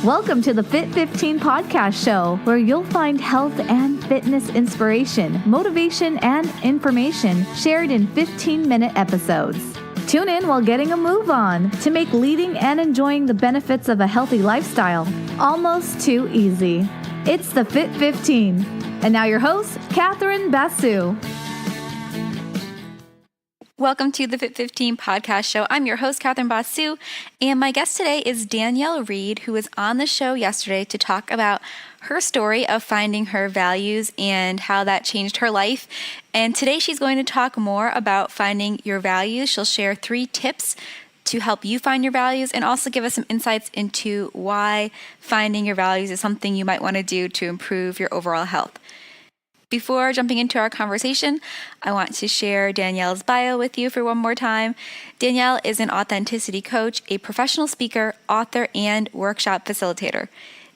Welcome to the Fit 15 podcast show, where you'll find health and fitness inspiration, motivation, and information shared in 15-minute episodes. Tune in while getting a move on to make leading and enjoying the benefits of a healthy lifestyle almost too easy. It's the Fit 15. And now your host, Catherine Basu. Welcome to the Fit 15 podcast show. I'm your host, Catherine Basu, and my guest today is Danielle Reed, who was on the show yesterday to talk about her story of finding her values and how that changed her life. And today she's going to talk more about finding your values. She'll share 3 tips to help you find your values and also give us some insights into why finding your values is something you might want to do to improve your overall health. Before jumping into our conversation, I want to share Danielle's bio with you for one more time. Danielle is an authenticity coach, a professional speaker, author, and workshop facilitator.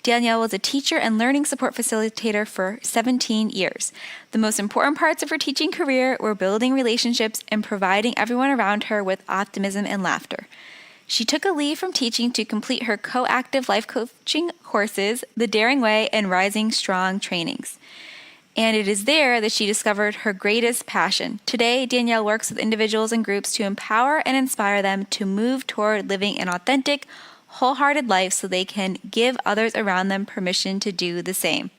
Danielle was a teacher and learning support facilitator for 17 years. The most important parts of her teaching career were building relationships and providing everyone around her with optimism and laughter. She took a leave from teaching to complete her co-active life coaching courses, The Daring Way and Rising Strong trainings. And it is there that she discovered her greatest passion. Today, Danielle works with individuals and groups to empower and inspire them to move toward living an authentic, wholehearted life so they can give others around them permission to do the same.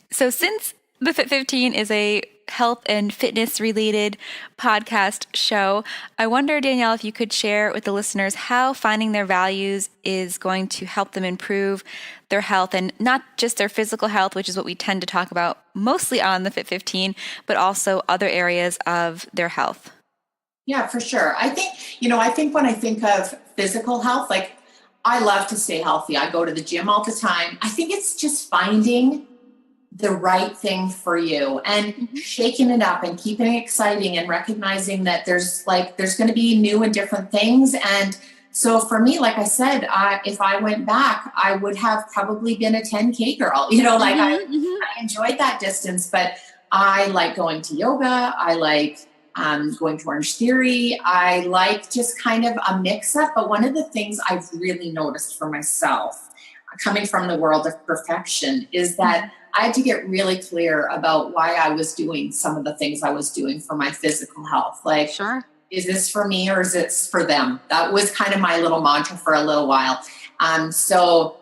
So since the Fit 15 is a health and fitness related podcast show, I wonder, Danielle, if you could share with the listeners how finding their values is going to help them improve their health, and not just their physical health, which is what we tend to talk about mostly on the Fit 15, but also other areas of their health. Yeah, for sure. I think when I think of physical health, like I love to stay healthy. I go to the gym all the time. I think it's just finding the right thing for you and shaking it up and keeping it exciting and recognizing that there's going to be new and different things. And so for me, like I said, if I went back, I would have probably been a 10K girl, I enjoyed that distance, but I like going to yoga. I like going to Orange Theory. I like just kind of a mix up. But one of the things I've really noticed for myself, coming from the world of perfection, is that I had to get really clear about why I was doing some of the things I was doing for my physical health. Like, sure, is this for me or is it for them? That was kind of my little mantra for a little while. So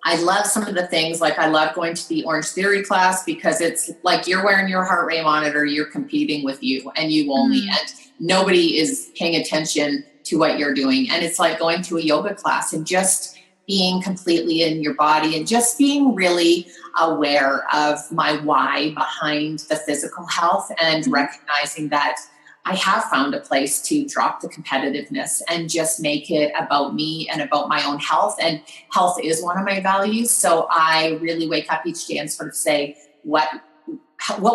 I love some of the things, like I love going to the Orange Theory class because it's like you're wearing your heart rate monitor, you're competing with you and you only, and nobody is paying attention to what you're doing. And it's like going to a yoga class and just being completely in your body and just being really aware of my why behind the physical health and recognizing that I have found a place to drop the competitiveness and just make it about me and about my own health. And health is one of my values. So I really wake up each day and sort of say, what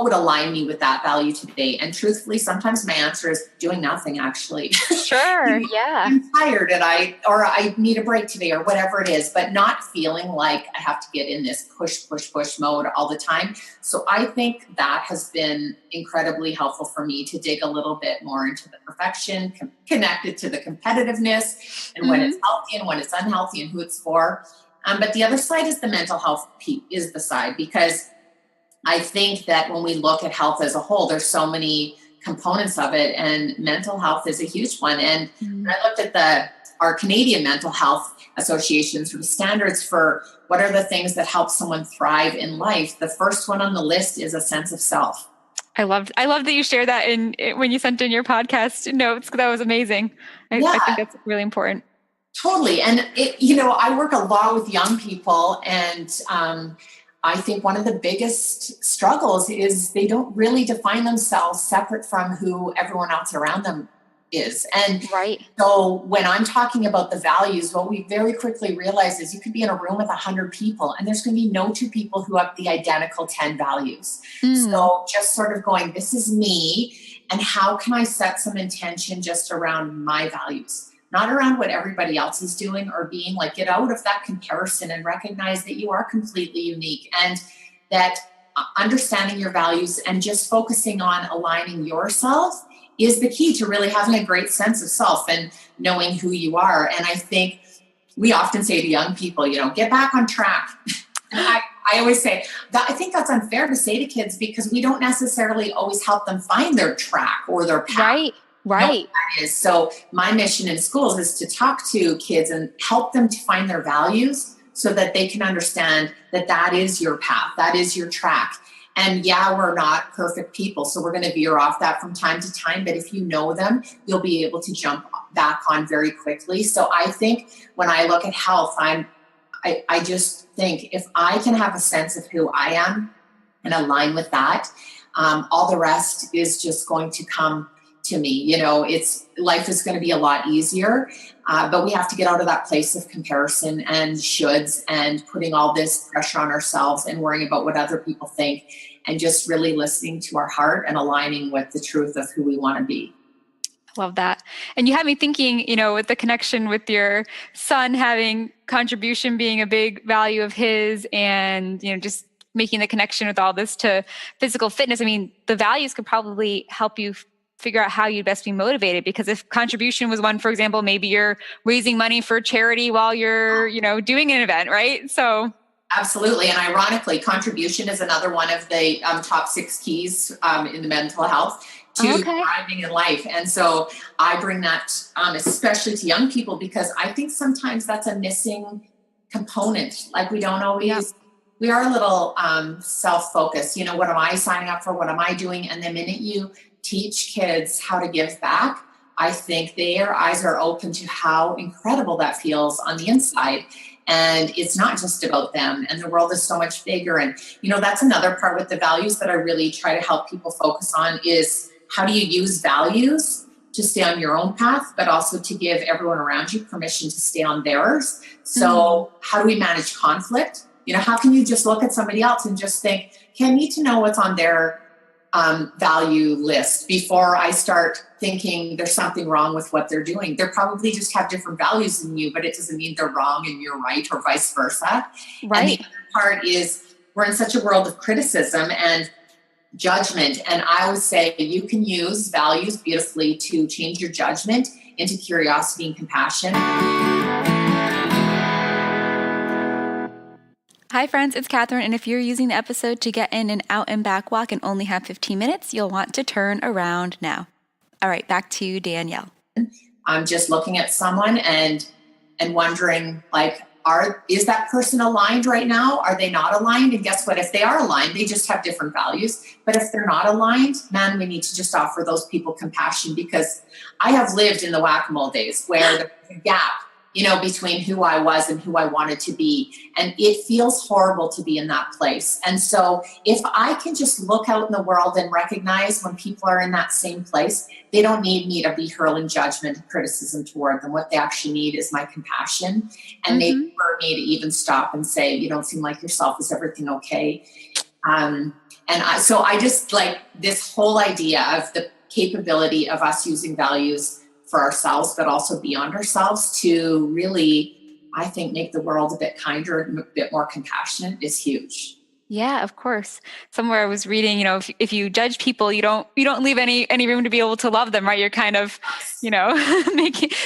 would align me with that value today? And truthfully, sometimes my answer is doing nothing, actually. Sure, yeah. I'm tired and I need a break today or whatever it is, but not feeling like I have to get in this push mode all the time. So I think that has been incredibly helpful for me to dig a little bit more into the perfection, connected to the competitiveness and when it's healthy and when it's unhealthy and who it's for. But the other side is the mental health piece, is the side, because I think that when we look at health as a whole, there's so many components of it, and mental health is a huge one. And when I looked at our Canadian Mental Health Association sort of standards for what are the things that help someone thrive in life, the first one on the list is a sense of self. I love that you shared that when you sent in your podcast notes. That was amazing. I think that's really important. Totally. And I work a lot with young people, and I think one of the biggest struggles is they don't really define themselves separate from who everyone else around them is. And so when I'm talking about the values, what we very quickly realize is you could be in a room with 100 people and there's going to be no 2 people who have the identical 10 values. So just sort of going, this is me, and how can I set some intention just around my values? Not around what everybody else is doing or being like, get out of that comparison and recognize that you are completely unique, and that understanding your values and just focusing on aligning yourself is the key to really having a great sense of self and knowing who you are. And I think we often say to young people, get back on track. And I always say that I think that's unfair to say to kids because we don't necessarily always help them find their track or their path. Right. That is. So my mission in schools is to talk to kids and help them to find their values so that they can understand that that is your path, that is your track. And yeah, we're not perfect people, so we're going to veer off that from time to time. But if you know them, you'll be able to jump back on very quickly. So I think when I look at health, I just think if I can have a sense of who I am and align with that, all the rest is just going to come to me. Life is going to be a lot easier, but we have to get out of that place of comparison and shoulds and putting all this pressure on ourselves and worrying about what other people think and just really listening to our heart and aligning with the truth of who we want to be. Love that. And you had me thinking, with the connection with your son having contribution being a big value of his and, just making the connection with all this to physical fitness. I mean, the values could probably help you figure out how you'd best be motivated, because if contribution was one, for example, maybe you're raising money for charity while you're, doing an event, right? So absolutely. And ironically, contribution is another one of the top 6 keys in the mental health to thriving in life. And so I bring that especially to young people, because I think sometimes that's a missing component. Like we don't always, we are a little self-focused. What am I signing up for? What am I doing? And the minute you teach kids how to give back, I think their eyes are open to how incredible that feels on the inside. And it's not just about them, and the world is so much bigger. And, that's another part with the values that I really try to help people focus on is how do you use values to stay on your own path, but also to give everyone around you permission to stay on theirs. So how do we manage conflict? How can you just look at somebody else and just think, okay, I need to know what's on their value list before I start thinking there's something wrong with what they're doing. They probably just have different values than you, but it doesn't mean they're wrong and you're right, or vice versa. Right. And the other part is we're in such a world of criticism and judgment. And I would say you can use values beautifully to change your judgment into curiosity and compassion. Hi friends, it's Catherine, and if you're using the episode to get in an out and back walk and only have 15 minutes, you'll want to turn around now. All right, back to Danielle. I'm just looking at someone and wondering, is that person aligned right now? Are they not aligned? And guess what? If they are aligned, they just have different values. But if they're not aligned, man, we need to just offer those people compassion, because I have lived in the whack-a-mole days where there's a gap between who I was and who I wanted to be. And it feels horrible to be in that place. And so if I can just look out in the world and recognize when people are in that same place, they don't need me to be hurling judgment and criticism toward them. What they actually need is my compassion. And maybe for me to even stop and say, you don't seem like yourself. Is everything okay? So I just like this whole idea of the capability of us using values for ourselves, but also beyond ourselves to really, I think, make the world a bit kinder and a bit more compassionate is huge. Yeah, of course. Somewhere I was reading, if you judge people, you don't leave any room to be able to love them, right? You're kind of,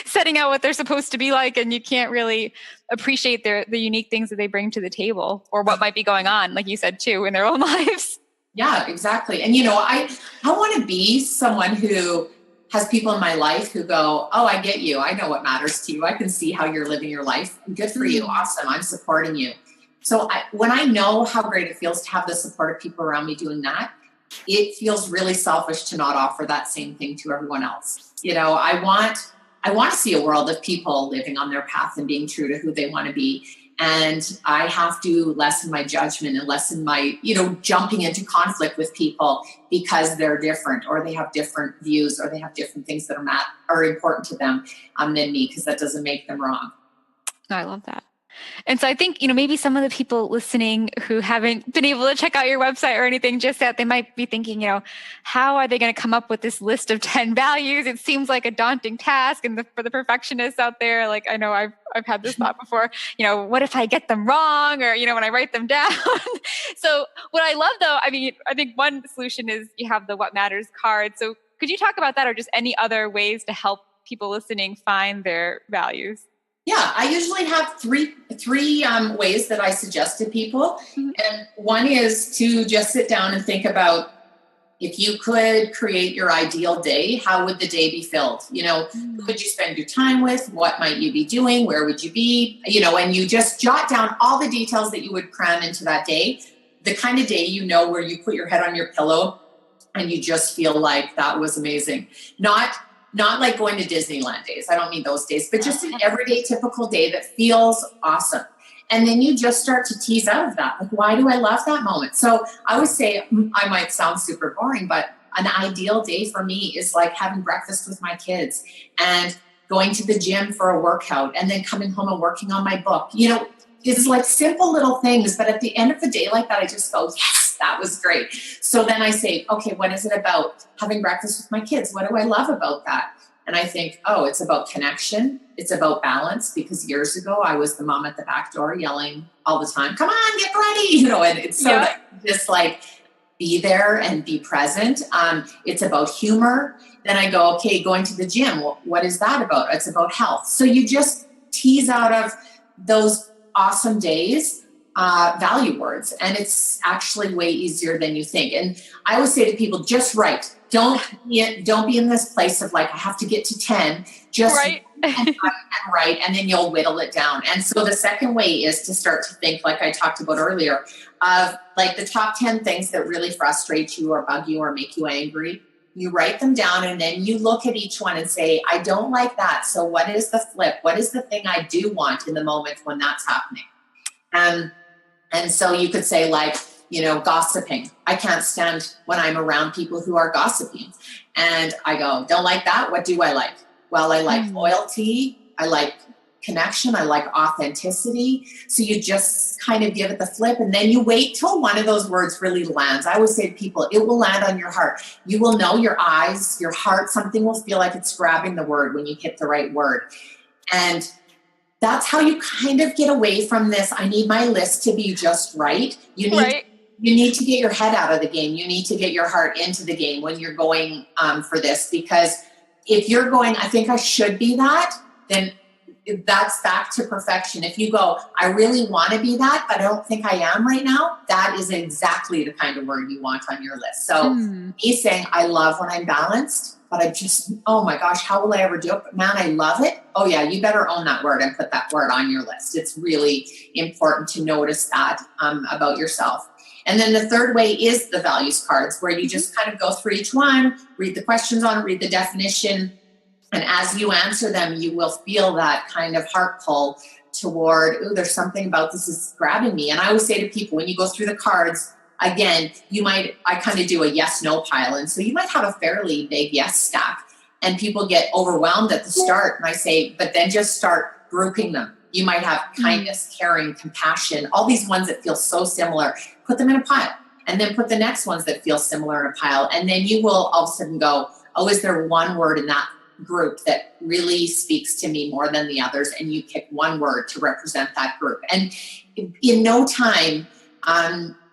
setting out what they're supposed to be like, and you can't really appreciate the unique things that they bring to the table, or what might be going on, like you said too, in their own lives. Yeah, exactly. And I want to be someone who has people in my life who go, oh, I get you. I know what matters to you. I can see how you're living your life. Good for you. Awesome. I'm supporting you. So when I know how great it feels to have the support of people around me doing that, it feels really selfish to not offer that same thing to everyone else. I want to see a world of people living on their path and being true to who they want to be. And I have to lessen my judgment and lessen my, jumping into conflict with people because they're different, or they have different views, or they have different things that are important to them than me, because that doesn't make them wrong. I love that. And so I think, maybe some of the people listening who haven't been able to check out your website or anything just yet, they might be thinking, how are they going to come up with this list of 10 values? It seems like a daunting task. And for the perfectionists out there, like I know I've had this thought before, what if I get them wrong, or, when I write them down? So what I love though, I think one solution is you have the What Matters card. So could you talk about that, or just any other ways to help people listening find their values? Yeah, I usually have three ways that I suggest to people. Mm-hmm. And one is to just sit down and think about, if you could create your ideal day, how would the day be filled? Who would you spend your time with? What might you be doing? Where would you be? And you just jot down all the details that you would cram into that day. The kind of day, where you put your head on your pillow and you just feel like that was amazing. Not like going to Disneyland days. I don't mean those days, but just an everyday typical day that feels awesome. And then you just start to tease out of that. Like, why do I love that moment? So I would say, I might sound super boring, but an ideal day for me is like having breakfast with my kids and going to the gym for a workout and then coming home and working on my book. It's like simple little things, but at the end of the day like that, I just go, yes, that was great. So then I say, okay, what is it about having breakfast with my kids? What do I love about that? And I think, it's about connection. It's about balance, because years ago I was the mom at the back door yelling all the time, come on, get ready, and it's so just like be there and be present. It's about humor. Then I go, okay, going to the gym. Well, what is that about? It's about health. So you just tease out of those awesome days, value words. And it's actually way easier than you think. And I always say to people, just write. Don't be in this place of like, I have to get to 10. Just right. and write, and then you'll whittle it down. And so the second way is to start to think, like I talked about earlier, of like the top 10 things that really frustrate you or bug you or make you angry. You write them down, and then you look at each one and say, I don't like that. So what is the flip? What is the thing I do want in the moment when that's happening? And so you could say, like, gossiping. I can't stand when I'm around people who are gossiping. And I go, don't like that. What do I like? Well, I like loyalty. I like connection. I like authenticity. So you just kind of give it the flip, and then you wait till one of those words really lands. I always say to people, it will land on your heart. You will know, your eyes, your heart, something will feel like it's grabbing the word when you hit the right word. And that's how you kind of get away from this, I need my list to be just right. You need to get your head out of the game. You need to get your heart into the game when you're going for this, because if you're going, I think I should be that, then that's back to perfection. If you go, I really want to be that, but I don't think I am right now, that is exactly the kind of word you want on your list. So me saying, I love when I'm balanced, but I just, oh my gosh, how will I ever do it? But man, I love it. Oh yeah, you better own that word and put that word on your list. It's really important to notice that about yourself. And then the third way is the values cards, where you just kind of go through each one, read the questions on it, read the definition. And as you answer them, you will feel that kind of heart pull toward, oh, there's something about this is grabbing me. And I always say to people, when you go through the cards, again, I kind of do a yes, no pile. And so you might have a fairly big yes stack, and people get overwhelmed at the start. And I say, but then just start grouping them. You might have kindness, caring, compassion, all these ones that feel so similar, put them in a pile, and then put the next ones that feel similar in a pile. And then you will all of a sudden go, oh, is there one word in that group that really speaks to me more than the others? And you pick one word to represent that group. And in no time,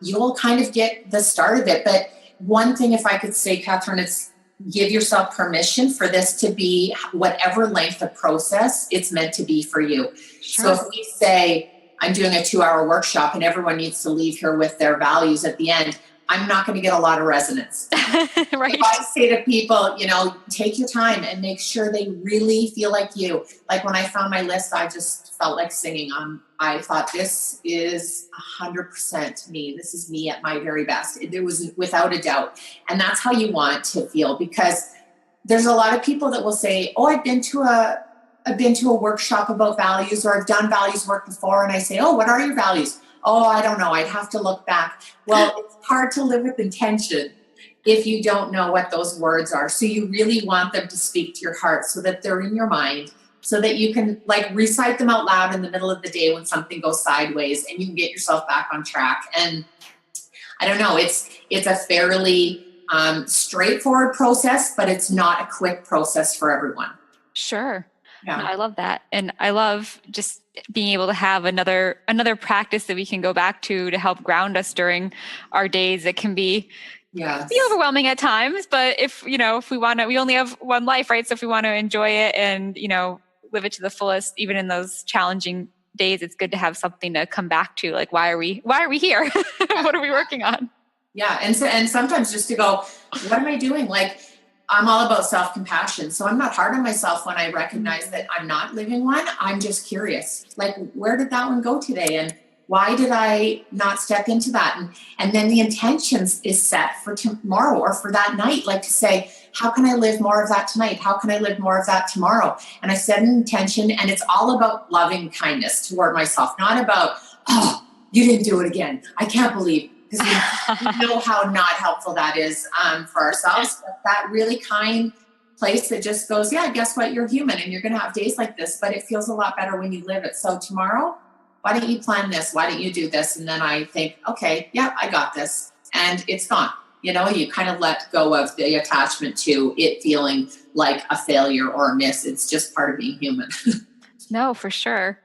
you'll kind of get the start of it. But one thing, if I could say, Catherine, it's give yourself permission for this to be whatever length of process it's meant to be for you. Sure. So if we say, I'm doing a 2-hour workshop and everyone needs to leave here with their values at the end, I'm not going to get a lot of resonance. Right. If I say to people, take your time and make sure they really feel like you. Like when I found my list, I just felt like singing. I thought, this is 100% me. This is me at my very best. It was without a doubt. And that's how you want to feel, because there's a lot of people that will say, oh, I've been to a workshop about values, or I've done values work before. And I say, oh, what are your values? Oh, I don't know. I'd have to look back. Well, it's hard to live with intention if you don't know what those words are. So you really want them to speak to your heart, so that they're in your mind, so that you can like recite them out loud in the middle of the day when something goes sideways, and you can get yourself back on track. And I don't know, it's a fairly straightforward process, but it's not a quick process for everyone. Sure. Yeah. No, I love that. And I love just being able to have another practice that we can go back to help ground us during our days. It can be overwhelming at times, but if we want to, we only have one life, right? So if we want to enjoy it and, live it to the fullest, even in those challenging days. It's good to have something to come back to. Like, why are we here? What are we working on? Yeah. And sometimes just to go, what am I doing? Like, I'm all about self-compassion. So I'm not hard on myself when I recognize that I'm not living one. I'm just curious, like, where did that one go today? And why did I not step into that? And then the intentions is set for tomorrow or for that night, like to say, how can I live more of that tonight? How can I live more of that tomorrow? And I set an intention, and it's all about loving kindness toward myself, not about, oh, you didn't do it again. I can't believe, because we know how not helpful that is for ourselves. But that really kind place that just goes, yeah, guess what? You're human and you're going to have days like this, but it feels a lot better when you live it. So tomorrow, why don't you plan this? Why don't you do this? And then I think, okay, yeah, I got this. And it's gone. You know, you kind of let go of the attachment to it feeling like a failure or a miss. It's just part of being human. No, for sure.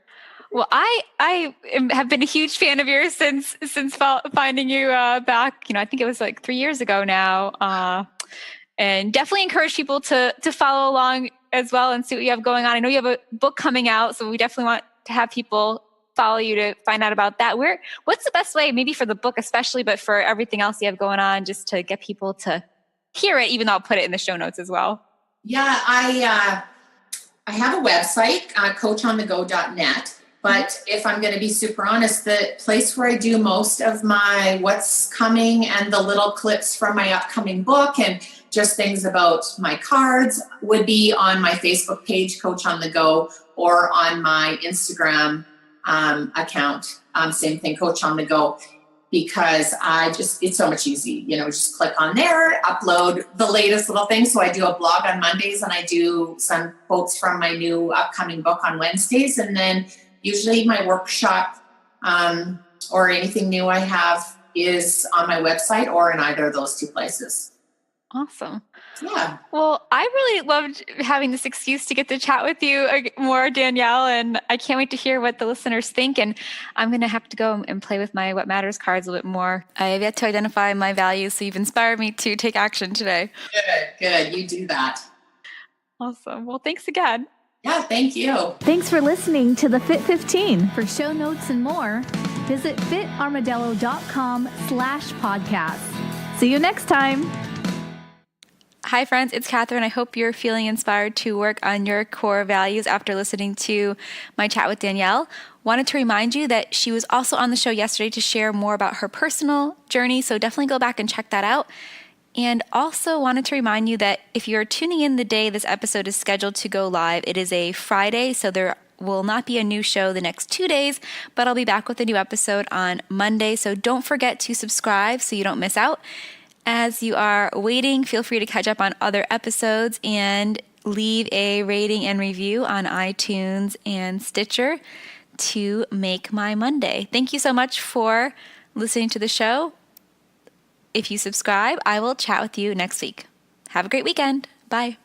Well, I have been a huge fan of yours since finding you back. I think it was like 3 years ago now, and definitely encourage people to follow along as well and see what you have going on. I know you have a book coming out, so we definitely want to have people follow you to find out about that. What's the best way, maybe for the book especially, but for everything else you have going on, just to get people to hear it? Even though I'll put it in the show notes as well. Yeah, I have a website, coachonthego.net. But if I'm going to be super honest, the place where I do most of my what's coming and the little clips from my upcoming book and just things about my cards would be on my Facebook page, Coach on the Go, or on my Instagram account. Same thing, Coach on the Go, because it's so much easy. Just click on there, upload the latest little things. So I do a blog on Mondays, and I do some quotes from my new upcoming book on Wednesdays. And then usually my workshop or anything new I have is on my website or in either of those two places. Awesome. Yeah. Well, I really loved having this excuse to get to chat with you more, Danielle, and I can't wait to hear what the listeners think. And I'm going to have to go and play with my What Matters cards a little bit more. I have yet to identify my values, so you've inspired me to take action today. Good. You do that. Awesome. Well, thanks again. Yeah, thank you. Thanks for listening to the Fit 15. For show notes and more, visit fitarmadillo.com/podcast. See you next time. Hi, friends. It's Catherine. I hope you're feeling inspired to work on your core values after listening to my chat with Danielle. Wanted to remind you that she was also on the show yesterday to share more about her personal journey, so definitely go back and check that out. And also wanted to remind you that if you're tuning in the day this episode is scheduled to go live, it is a Friday, so there will not be a new show the next 2 days, but I'll be back with a new episode on Monday. So don't forget to subscribe so you don't miss out. As you are waiting, feel free to catch up on other episodes and leave a rating and review on iTunes and Stitcher to make my Monday. Thank you so much for listening to the show. If you subscribe, I will chat with you next week. Have a great weekend. Bye.